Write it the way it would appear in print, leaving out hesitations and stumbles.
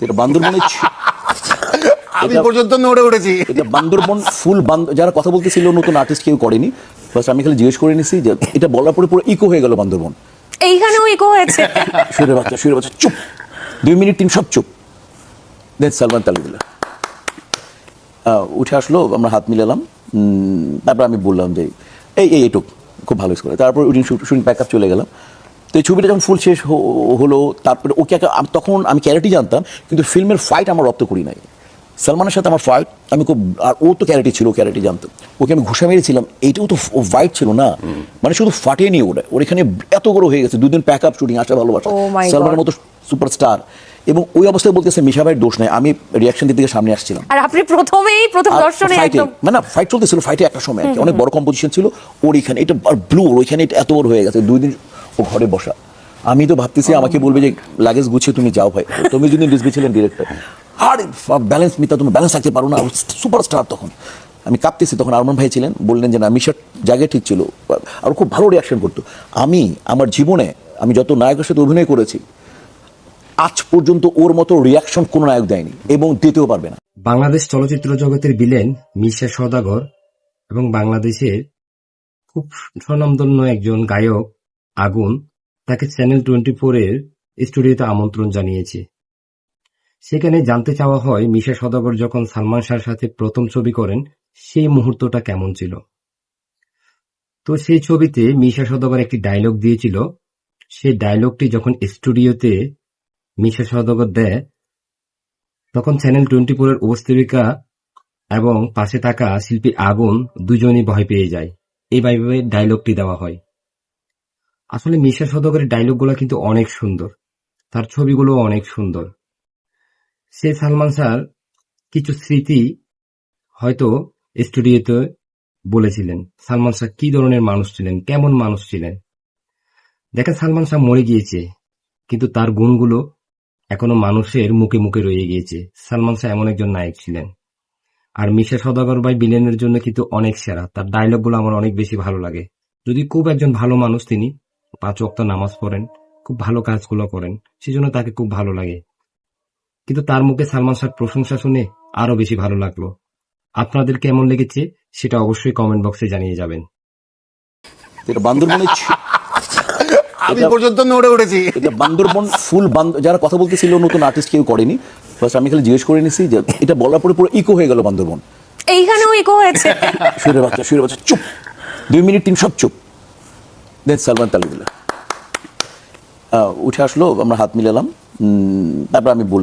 এটা বান্দরবনে আমি পর্যন্ত নড়ে উঠেছি। এটা বান্দরবন ফুল যারা কথা বলতেছিল নতুন আর্টিস্ট কেউ করেনি। ফার্স্ট আমি খালি জিজ্ঞেস করে নিছি যে এটা বলার পরে পুরো ইকো হয়ে গেল বান্দরবন। এইখানেও ইকো হয়েছে। শুয়ে বাচ্চা চুপ, 2 মিনিট 3 সব চুপ। দেন সালমান তালি দিল, উঠে আসলো, আমরা হাত মিলালাম। তারপর আমি বললাম যে এইটুক খুব ভালো করে। তারপর শুটিং প্যাক আপ চলে গেলাম। তো এই ছবিটা যখন ফুল শেষ হলো, তারপরে ওকে তখন আমি ক্যারেক্টারই জানতাম, কিন্তু ফিল্মের ফাইট আমার রপ্ত করি নাই। সালমানের সাথে আমার ফাইট আমি খুব, আর ও তো ক্যারেক্টার ছিল, ক্যারেক্টার জানতাম। ওকে আমি ঘুষা মেরেছিলাম, এইটাও তো ফাইট ছিল না, মানে শুধু ফাটিয়ে নিয়ে ওর এখানে এত বড় হয়ে গেছে। 2 দিন প্যাক আপ শুটিং, আসা ভালোবাসা, সালমানের মতো সুপারস্টার। এবং ওই অবস্থায় বলতেছে মিশা ভাইয়ের দোষ নাই, আমি রিয়াকশন দিতে সামনে আসছিলাম। আর আপনি প্রথম দর্শনে একদম মানে ফাইট চলতেছিল, ফাইটে একটা সময় আর কি অনেক বড় কম্পোজিশন ছিল ওর এখানে, এটা আর ব্লু ওইখানে এটা এত বড় হয়ে গেছে। 2 দিন ও ঘরে বসা, আমি তো ভাবতেছি আমাকে বলবে যে লাগেজ গুছিয়ে তুমি যাও ভাই, তুমি যদি ডিসবি ছিলেন ডিরেক্টর, আর ব্যালেন্স মিতা তুমি ব্যালেন্স রাখতে পারো না, সুপারস্টার। তখন আমি কাঁপতেছি, তখন আরমান ভাই ছিলেন, বললেন যে না মিশার জায়গায় ঠিক ছিল, আর খুব ভালো রিয়াকশন করতো। আমি আমার জীবনে আমি যত নায়কের সাথে অভিনয় করেছি আজ পর্যন্ত ওর মতো রিয়াকশন কোনো নায়ক দেয়নি এবং দিতেও পারবে না। বাংলাদেশ চলচ্চিত্র জগতের ভিলেন মিশা সওদাগর এবং বাংলাদেশের খুব স্বনামধন্য একজন গায়ক আগুন তাকে চ্যানেল 24 এর স্টুডিওতে আমন্ত্রণ জানিয়েছে। সেখানে জানতে চাওয়া হয় মিশা সওদাগর যখন সালমান শাহর সাথে প্রথম ছবি করেন সেই মুহূর্তটা কেমন ছিল। তো সেই ছবিতে মিশা সওদাগর একটি ডায়লগ দিয়েছিল। সেই ডায়লগটি যখন স্টুডিওতে মিশা সওদাগর দেয়, তখন চ্যানেল 24 এর উপস্থাপিকা এবং পাশে থাকা শিল্পী আগুন দুজনই ভয় পেয়ে যায়। এইভাবে ডায়লগটি দেওয়া হয়। আসলে মিশা সওদাগরের ডায়লগগুলো কিন্তু অনেক সুন্দর, তার ছবিগুলো অনেক সুন্দর। সে সালমান শাহর কিছু স্মৃতি হয়তো স্টুডিওতে বলেছিলেন সালমান শাহ কি ধরনের মানুষ ছিলেন, কেমন মানুষ ছিলেন। দেখেন সালমান শাহ মরে গিয়েছে, কিন্তু তার গুণগুলো এখনো মানুষের মুখে মুখে রয়ে গিয়েছে। সালমান শাহ এমন একজন নায়ক ছিলেন। আর মিশা সওদাগর ভাই ভিলেনের জন্য কিন্তু অনেক সেরা, তার ডায়লগগুলো আমার অনেক বেশি ভালো লাগে। যদি খুব একজন ভালো মানুষ, তিনি 5 ওয়াক্ত নামাজ পড়েন, খুব ভালো কাজগুলো করেন, সেজন্য তাকে খুব ভালো লাগে। কিন্তু তার মুখে সালমান শাহর প্রশংসা শুনে আরো বেশি ভালো লাগলো। আপনাদের কেমন লেগেছে সেটা অবশ্যই কমেন্ট বক্সে জানিয়ে যাবেন। এটা বান্দরবনে আমি পর্যন্ত নড়ে উঠেছি। এটা বান্দরবন ফুল যারা কথা বলতেছিল নতুন আর্টিস্ট কেউ করেনি। ফার্স্ট আমি খালি জিজ্ঞেস করে নিছি যে এটা বলার পরে পুরো ইকো হয়ে গেল বান্দরবন। এইখানেও ইকো হয়েছে। শুয়ে বাচ্চা চুপ, 2 মিনিট 3 সব চুপ। দেন সালমান তালি দিল, উঠে আসলো, আমরা হাত মিলালাম। তারপর আমি বললাম